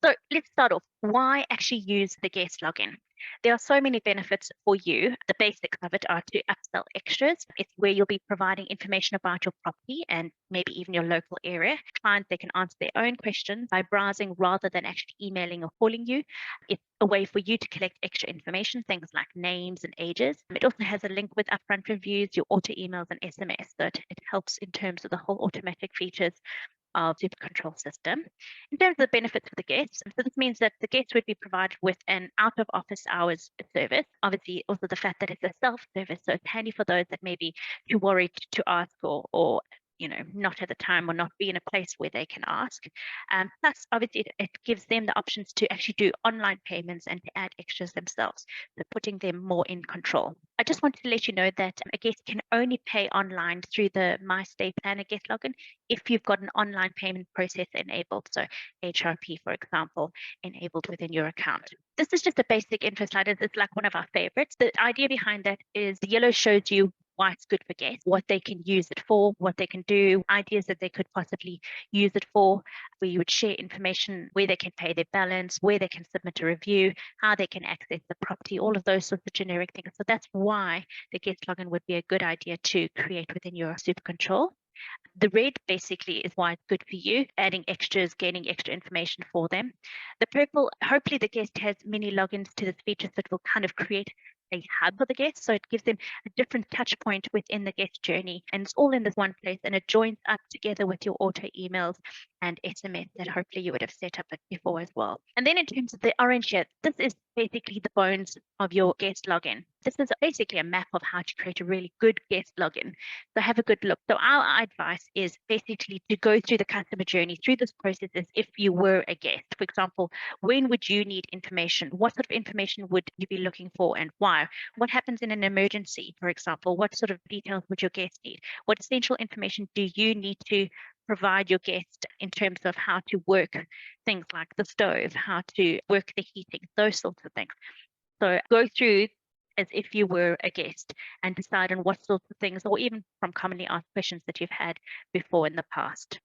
So let's start off. Why actually use the guest login? There are so many benefits for you. The basics of it are to upsell extras. It's where you'll be providing information about your property and maybe even your local area. Clients, they can answer their own questions by browsing rather than actually emailing or calling you. It's a way for you to collect extra information, things like names and ages. It also has a link with upfront reviews, your auto emails and SMS. So it helps in terms of the whole automatic features of SuperControl system. In terms of the benefits for the guests, so this means that the guests would be provided with an out of office hours service. Obviously, also the fact that it's a self service, so it's handy for those that may be too worried to ask or not at the time or not be in a place where they can ask. Plus, obviously, it gives them the options to actually do online payments and to add extras themselves, so putting them more in control. I just wanted to let you know that a guest can only pay online through the My Stay Planner guest login if you've got an online payment process enabled. So HRP, for example, enabled within your account. This is just a basic info slide. It's like one of our favorites. The idea behind that is the yellow shows you why it's good for guests, what they can use it for, what they can do, ideas that they could possibly use it for, where you would share information, where they can pay their balance, where they can submit a review, how they can access the property, all of those sorts of generic things. So that's why the guest login would be a good idea to create within your SuperControl. The red basically is why it's good for you, adding extras, gaining extra information for them. The purple, hopefully the guest has many logins to this feature, so it will kind of create a hub for the guest. So it gives them a different touch point within the guest journey. And it's all in this one place and it joins up together with your auto emails and SMS that hopefully you would have set up before as well. And then in terms of the orange here, this is basically the bones of your guest login. This is basically a map of how to create a really good guest login. So have a good look. So our advice is basically to go through the customer journey, through this process as if you were a guest. For example, when would you need information? What sort of information would you be looking for and why? What happens in an emergency, for example? What sort of details would your guest need? What essential information do you need to provide your guest in terms of how to work things like the stove, how to work the heating, those sorts of things. So go through as if you were a guest and decide on what sorts of things, or even from commonly asked questions that you've had before in the past.